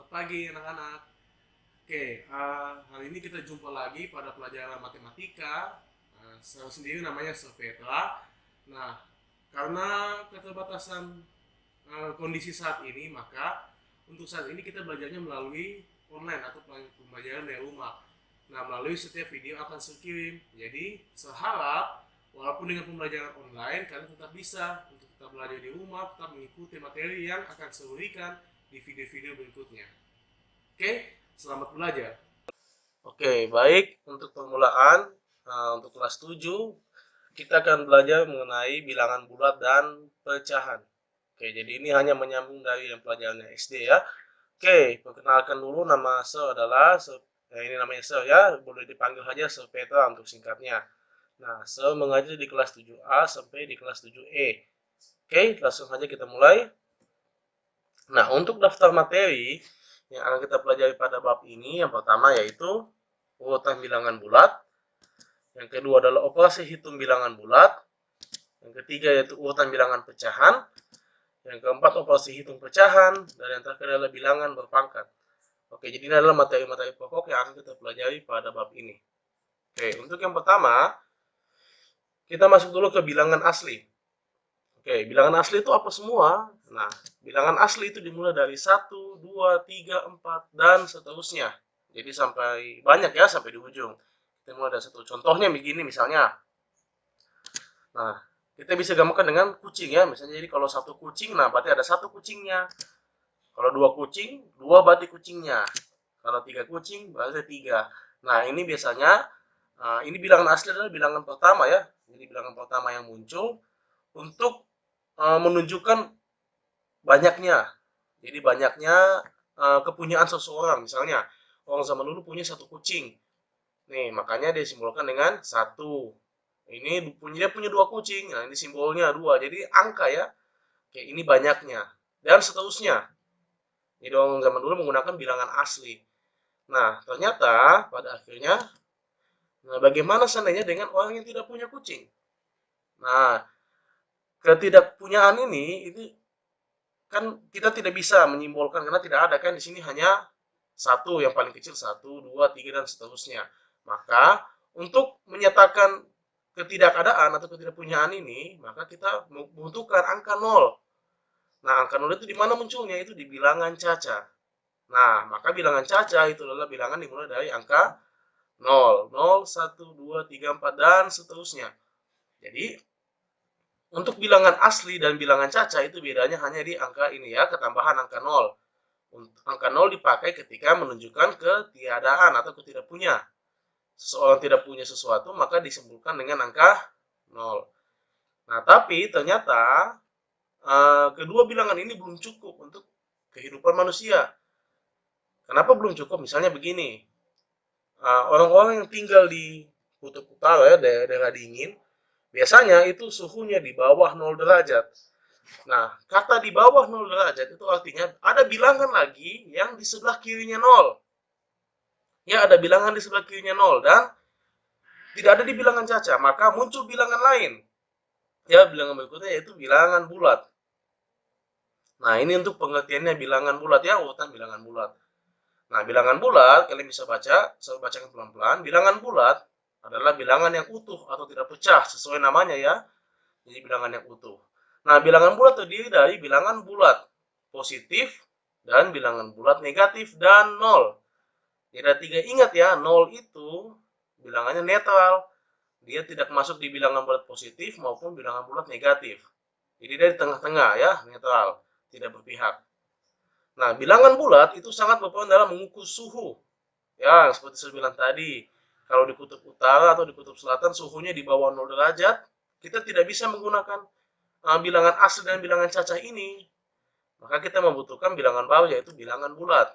Selamat pagi anak-anak. Oke, hari ini kita jumpa lagi pada pelajaran matematika. Saya sendiri namanya Sofetra. Nah, karena keterbatasan kondisi saat ini, maka untuk saat ini kita belajarnya melalui online atau pembelajaran dari rumah. Nah, melalui setiap video akan saya kirim. Jadi, saya harap walaupun dengan pembelajaran online, kalian tetap bisa untuk tetap belajar di rumah, tetap mengikuti materi yang akan saya berikan di video-video berikutnya. Oke, selamat belajar. Oke, baik. Untuk permulaan, untuk kelas 7, kita akan belajar mengenai bilangan bulat dan pecahan. Oke, jadi ini hanya menyambung dari yang pelajarannya SD ya. Oke, perkenalkan dulu, nama saya adalah, ini namanya saya ya, boleh dipanggil saja Sir Petra untuk singkatnya. Nah, saya mengajar di kelas 7A sampai di kelas 7E. Oke, langsung saja kita mulai. Nah, untuk daftar materi yang akan kita pelajari pada bab ini, yang pertama yaitu urutan bilangan bulat, yang kedua adalah operasi hitung bilangan bulat, yang ketiga yaitu urutan bilangan pecahan, yang keempat operasi hitung pecahan, dan yang terakhir adalah bilangan berpangkat. Oke, jadi ini adalah materi-materi pokok yang akan kita pelajari pada bab ini. Oke, untuk yang pertama, kita masuk dulu ke bilangan asli. Oke, bilangan asli itu apa semua? Nah, bilangan asli itu dimulai dari 1, 2, 3, 4, dan seterusnya. Jadi sampai banyak ya, sampai di ujung. Kita mulai dari satu. Contohnya begini misalnya. Nah, kita bisa gambarkan dengan kucing ya. Misalnya jadi kalau satu kucing, nah berarti ada satu kucingnya. Kalau dua kucing, dua berarti kucingnya. Kalau tiga kucing, berarti tiga. Nah, ini biasanya, ini bilangan asli adalah bilangan pertama ya. Jadi bilangan pertama yang muncul untuk menunjukkan banyaknya. Jadi banyaknya kepunyaan seseorang. Misalnya, orang zaman dulu punya satu kucing. Nih, makanya dia simbolkan dengan satu. Ini dia punya dua kucing. Nah, ini simbolnya dua. Jadi angka ya. Oke, ini banyaknya. Dan seterusnya. Jadi orang zaman dulu menggunakan bilangan asli. Nah, ternyata pada akhirnya, nah bagaimana seandainya dengan orang yang tidak punya kucing? Nah, ketidakpunyaan ini kan kita tidak bisa menyimbolkan karena tidak ada kan di sini hanya satu yang paling kecil satu, dua, tiga dan seterusnya. Maka untuk menyatakan ketidakadaan atau ketidakpunyaan ini, maka kita membutuhkan angka nol. Nah, angka nol itu di mana munculnya? Itu di bilangan caca. Nah, maka bilangan caca itu adalah bilangan dimulai dari angka nol, nol, satu, dua, tiga, 4 dan seterusnya. Jadi, untuk bilangan asli dan bilangan caca itu bedanya hanya di angka ini ya, ketambahan angka nol. Angka nol dipakai ketika menunjukkan ketiadaan atau ketidakpunya. Seseorang tidak punya sesuatu, maka disimpulkan dengan angka nol. Nah, tapi ternyata kedua bilangan ini belum cukup untuk kehidupan manusia. Kenapa belum cukup? Misalnya begini, orang-orang yang tinggal di kutub utara ya, daerah dingin, biasanya itu suhunya di bawah 0 derajat. Nah, kata di bawah 0 derajat itu artinya ada bilangan lagi yang di sebelah kirinya 0. Ya, ada bilangan di sebelah kirinya 0 dan tidak ada di bilangan caca, maka muncul bilangan lain. Ya, bilangan berikutnya yaitu bilangan bulat. Nah, ini untuk pengertiannya bilangan bulat ya, urutan bilangan bulat. Nah, bilangan bulat, kalian bisa baca, saya bacakan pelan-pelan. Bilangan bulat adalah bilangan yang utuh atau tidak pecah, sesuai namanya ya. Jadi bilangan yang utuh. Nah, bilangan bulat terdiri dari bilangan bulat positif dan bilangan bulat negatif dan nol. Jadi ada tiga, ingat ya, nol itu bilangannya netral. Dia tidak masuk di bilangan bulat positif maupun bilangan bulat negatif. Jadi dia di tengah-tengah ya, netral, tidak berpihak. Nah, bilangan bulat itu sangat berperan dalam mengukur suhu. Ya, seperti saya bilang tadi, kalau di kutub utara atau di kutub selatan suhunya di bawah 0 derajat, kita tidak bisa menggunakan bilangan asli dan bilangan cacah ini. Maka kita membutuhkan bilangan baru yaitu bilangan bulat.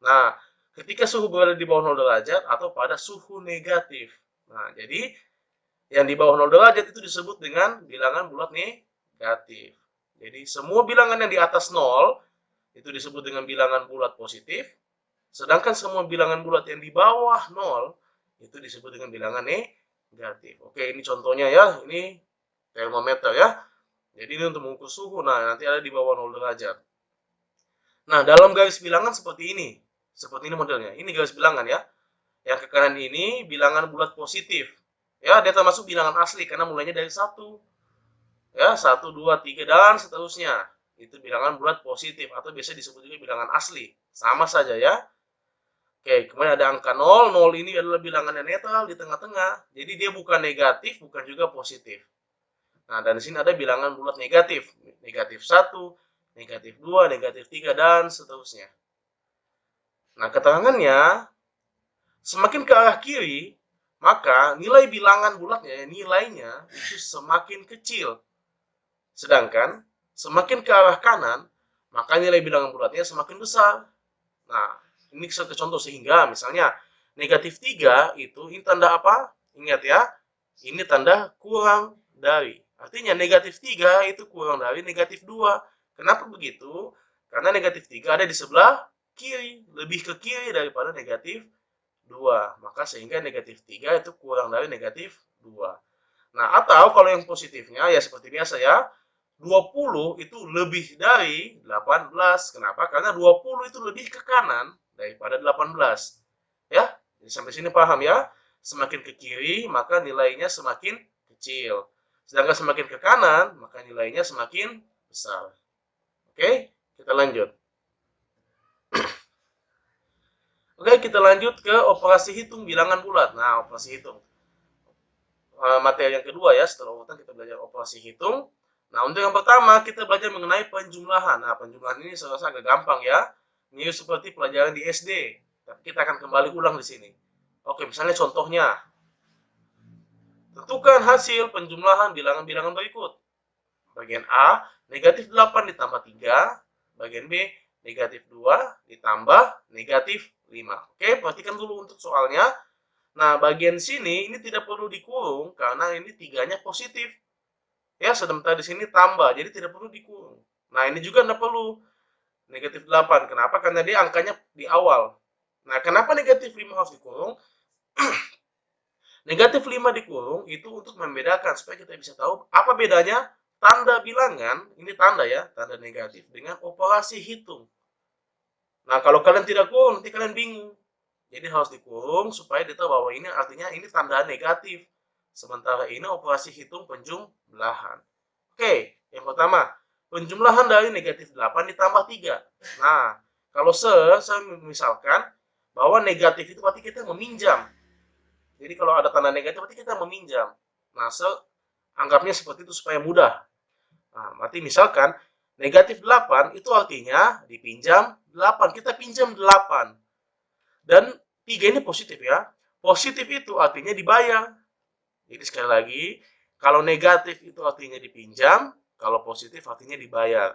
Nah, ketika suhu berada di bawah 0 derajat atau pada suhu negatif. Nah, jadi yang di bawah 0 derajat itu disebut dengan bilangan bulat negatif. Jadi semua bilangan yang di atas 0 itu disebut dengan bilangan bulat positif. Sedangkan semua bilangan bulat yang di bawah 0 itu disebut dengan bilangan negatif. Oke, ini contohnya ya. Ini termometer ya. Jadi ini untuk mengukur suhu. Nah, nanti ada di bawah 0 derajat. Nah, dalam garis bilangan seperti ini. Seperti ini modelnya. Ini garis bilangan ya. Yang ke kanan ini bilangan bulat positif. Ya, dia termasuk bilangan asli karena mulainya dari 1. Ya, 1, 2, 3, dan seterusnya. Itu bilangan bulat positif atau biasa disebut juga bilangan asli. Sama saja ya. Oke, kemudian ada angka 0. 0 ini adalah bilangan yang netral di tengah-tengah. Jadi dia bukan negatif, bukan juga positif. Nah, dan di sini ada bilangan bulat negatif. Negatif 1, negatif 2, negatif 3, dan seterusnya. Nah, keterangannya, semakin ke arah kiri, maka nilai bilangan bulatnya, nilainya itu semakin kecil. Sedangkan, semakin ke arah kanan, maka nilai bilangan bulatnya semakin besar. Nah, ini satu contoh sehingga misalnya negatif 3 itu ini tanda apa? Ingat ya, ini tanda kurang dari. Artinya negatif 3 itu kurang dari negatif 2. Kenapa begitu? Karena negatif 3 ada di sebelah kiri, lebih ke kiri daripada negatif 2. Maka sehingga negatif 3 itu kurang dari negatif 2. Nah, atau kalau yang positifnya ya seperti biasa ya, 20 itu lebih dari 18. Kenapa? Karena 20 itu lebih ke kanan daripada 18. Ya, jadi sampai sini paham ya? Semakin ke kiri, maka nilainya semakin kecil. Sedangkan semakin ke kanan, maka nilainya semakin besar. Oke, kita lanjut. Oke, kita lanjut ke operasi hitung bilangan bulat. Nah, operasi hitung. Materi yang kedua ya, setelah urutan kita belajar operasi hitung. Nah, untuk yang pertama kita belajar mengenai penjumlahan. Nah, penjumlahan ini saya rasa agak gampang ya. Mirip seperti pelajaran di SD. Tapi kita akan kembali ulang di sini. Oke, misalnya contohnya. Tentukan hasil penjumlahan bilangan-bilangan berikut. Bagian A, negatif 8 ditambah 3. Bagian B, negatif 2 ditambah negatif 5. Oke, perhatikan dulu untuk soalnya. Nah, bagian sini ini tidak perlu dikurung karena ini tiganya positif. Ya, sementara di sini tambah, jadi tidak perlu dikurung. Nah, ini juga tidak perlu. Negatif 8. Kenapa? Karena dia angkanya di awal. Nah, kenapa negatif 5 harus dikurung? Negatif 5 dikurung itu untuk membedakan supaya kita bisa tahu apa bedanya tanda bilangan, ini tanda ya, tanda negatif dengan operasi hitung. Nah, kalau kalian tidak kurung, nanti kalian bingung. Jadi harus dikurung supaya kita tahu bahwa ini artinya ini tanda negatif. Sementara ini operasi hitung penjumlahan. Oke, yang pertama, penjumlahan dari negatif 8 ditambah 3. Nah, kalau saya misalkan bahwa negatif itu berarti kita meminjam. Jadi kalau ada tanda negatif berarti kita meminjam. Nah, anggapnya seperti itu supaya mudah. Nah, berarti misalkan negatif 8 itu artinya dipinjam 8. Kita pinjam 8. Dan 3 ini positif ya. Positif itu artinya dibayar. Jadi sekali lagi, kalau negatif itu artinya dipinjam, kalau positif artinya dibayar.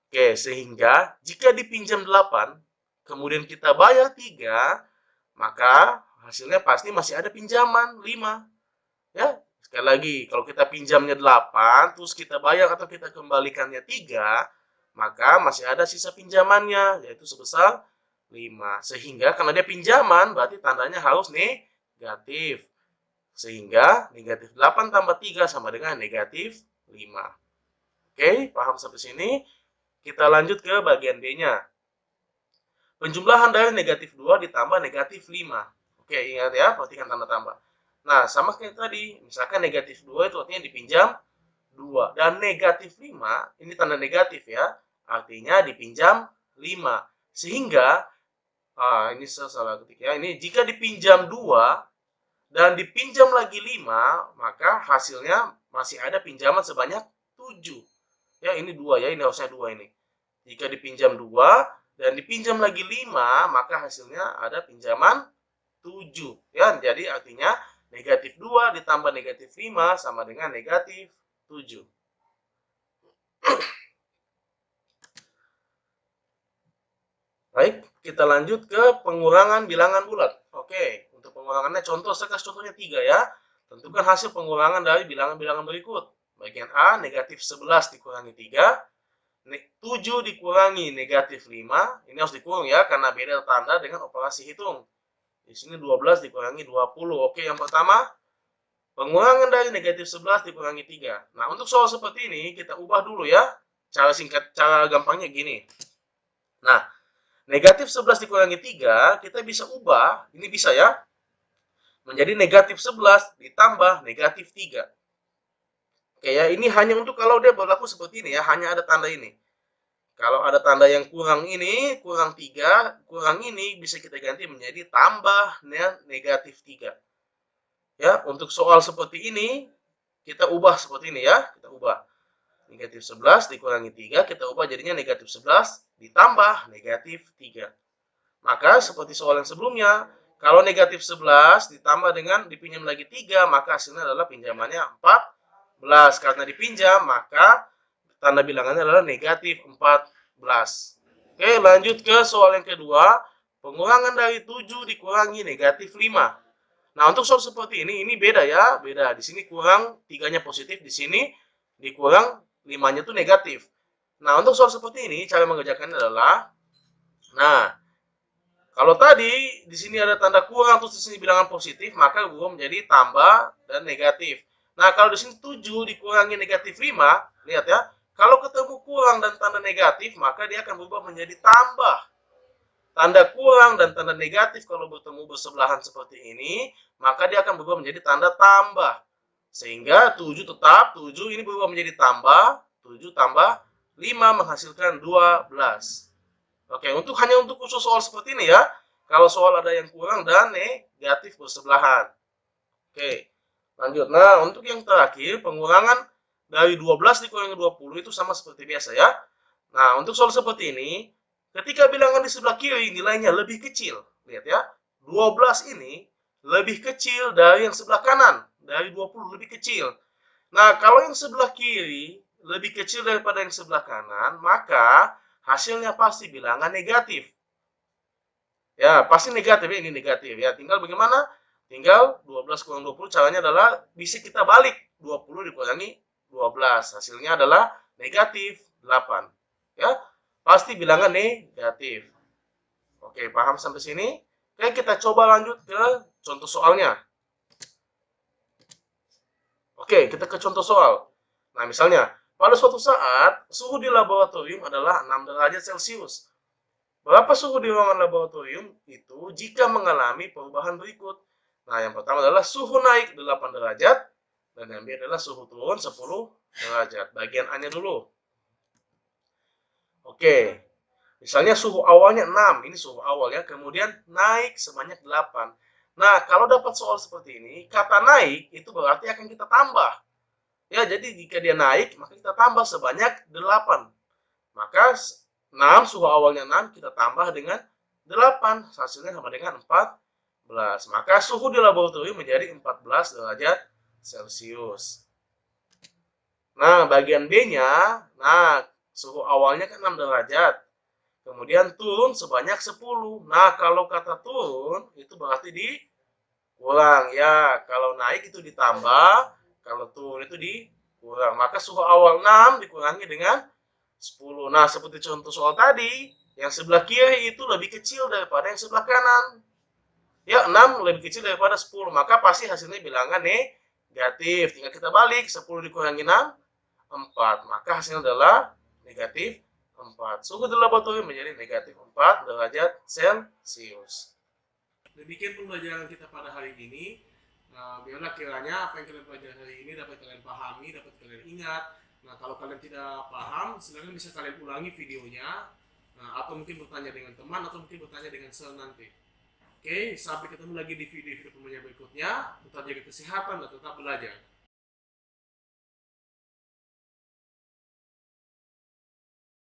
Oke, sehingga jika dipinjam 8, kemudian kita bayar 3, maka hasilnya pasti masih ada pinjaman 5. Ya, sekali lagi, kalau kita pinjamnya 8, terus kita bayar atau kita kembalikannya 3, maka masih ada sisa pinjamannya, yaitu sebesar 5. Sehingga karena dia pinjaman, berarti tandanya harus negatif. Sehingga negatif 8 tambah 3 sama dengan negatif 5. Oke, paham sampai sini? Kita lanjut ke bagian B-nya. Penjumlahan dari negatif 2 ditambah negatif 5. Oke, ingat ya, perhatikan tanda tambah. Nah, sama kayak tadi, misalkan negatif 2 itu artinya dipinjam 2. Dan negatif 5, ini tanda negatif ya, artinya dipinjam 5. Sehingga, ini salah ketik ya, ini jika dipinjam 2, dan dipinjam lagi 5, maka hasilnya masih ada pinjaman sebanyak 7. Ya, ini 2 ya, ini harusnya 2 ini. Jika dipinjam 2 dan dipinjam lagi 5, maka hasilnya ada pinjaman 7. Ya, jadi artinya negatif 2 ditambah negatif 5 sama dengan negatif 7. Baik, kita lanjut ke pengurangan bilangan bulat. Oke, untuk pengurangannya contoh, saya kasih contohnya 3 ya. Tentukan hasil pengurangan dari bilangan-bilangan berikut. Bagian A, negatif 11 dikurangi 3. 7 dikurangi negatif 5. Ini harus dikurung ya, karena beda tanda dengan operasi hitung. Di sini 12 dikurangi 20. Oke, yang pertama, pengurangan dari negatif 11 dikurangi 3. Nah, untuk soal seperti ini, kita ubah dulu ya. Cara gampangnya gini. Nah, negatif 11 dikurangi 3, kita bisa ubah, ini bisa ya, menjadi negatif 11 ditambah negatif 3. Oke ya, ini hanya untuk kalau dia berlaku seperti ini ya, hanya ada tanda ini. Kalau ada tanda yang kurang ini, kurang 3, kurang ini, bisa kita ganti menjadi tambah negatif 3. Ya, untuk soal seperti ini, kita ubah seperti ini ya, kita ubah. Negatif 11 dikurangi 3, kita ubah jadinya negatif 11 ditambah negatif 3. Maka seperti soal yang sebelumnya, kalau negatif 11 ditambah dengan dipinjam lagi 3, maka hasilnya adalah pinjamannya 14. Karena dipinjam, maka tanda bilangannya adalah negatif 14. Oke, lanjut ke soal yang kedua. Pengurangan dari 7 dikurangi negatif 5. Nah, untuk soal seperti ini beda ya, beda. Di sini kurang 3-nya positif, di sini dikurang 5-nya itu negatif. Nah, untuk soal seperti ini, cara mengerjakannya adalah, nah, kalau tadi di sini ada tanda kurang terus di sini bilangan positif, maka berubah menjadi tambah dan negatif. Nah, kalau di sini 7 dikurangi negatif 5, lihat ya. Kalau ketemu kurang dan tanda negatif, maka dia akan berubah menjadi tambah. Tanda kurang dan tanda negatif kalau bertemu bersebelahan seperti ini, maka dia akan berubah menjadi tanda tambah. Sehingga 7 tetap, 7 ini berubah menjadi tambah, 7 tambah 5 menghasilkan 12. Oke, hanya untuk khusus soal seperti ini ya. Kalau soal ada yang kurang dan negatif bersebelahan. Oke, lanjut. Nah, untuk yang terakhir, pengurangan dari 12 dikurangi 20 itu sama seperti biasa ya. Nah, untuk soal seperti ini, ketika bilangan di sebelah kiri nilainya lebih kecil. Lihat ya, 12 ini lebih kecil dari yang sebelah kanan. Dari 20 lebih kecil. Nah, kalau yang sebelah kiri lebih kecil daripada yang sebelah kanan, maka hasilnya pasti bilangan negatif. Ya, pasti negatif ya, ini negatif ya. Tinggal bagaimana? Tinggal 12 kurang 20, caranya adalah bisa kita balik. 20 dikurangi 12. Hasilnya adalah negatif 8. Ya, pasti bilangan negatif. Oke, paham sampai sini? Oke, kita coba lanjut ke contoh soalnya. Oke, kita ke contoh soal. Nah, misalnya, pada suatu saat, suhu di laboratorium adalah 6 derajat Celcius. Berapa suhu di ruangan laboratorium itu jika mengalami perubahan berikut? Nah, yang pertama adalah suhu naik 8 derajat, dan yang B adalah suhu turun 10 derajat. Bagian A-nya dulu. Oke, misalnya suhu awalnya 6, ini suhu awal ya, kemudian naik sebanyak 8. Nah, kalau dapat soal seperti ini, kata naik itu berarti akan kita tambah. Ya, jadi jika dia naik, maka kita tambah sebanyak 8. Maka 6, suhu awalnya 6, kita tambah dengan 8. Hasilnya sama dengan 14. Maka suhu di laboratorium menjadi 14 derajat Celcius. Nah, bagian B-nya, nah, suhu awalnya kan 6 derajat. Kemudian turun sebanyak 10. Nah, kalau kata turun, itu berarti dikurang. Ya, kalau naik itu ditambah, kalau turun itu dikurang. Maka suhu awal 6 dikurangi dengan 10. Nah, seperti contoh soal tadi, yang sebelah kiri itu lebih kecil daripada yang sebelah kanan. Ya, 6 lebih kecil daripada 10. Maka pasti hasilnya bilangan negatif. Tinggal kita balik, 10 dikurangi 6, 4. Maka hasilnya adalah negatif 4. Suhu di laboratorium menjadi negatif 4 derajat Celcius. Demikian pembelajaran kita pada hari ini. Nah, biarlah kiranya apa yang kalian pelajari hari ini dapat kalian pahami, dapat kalian ingat. Nah, kalau kalian tidak paham, silakan bisa kalian ulangi videonya, nah, atau mungkin bertanya dengan teman, atau mungkin bertanya dengan sel nanti. Oke, sampai ketemu lagi di video-video pembelajaran berikutnya. Tetap jaga kesehatan dan tetap belajar.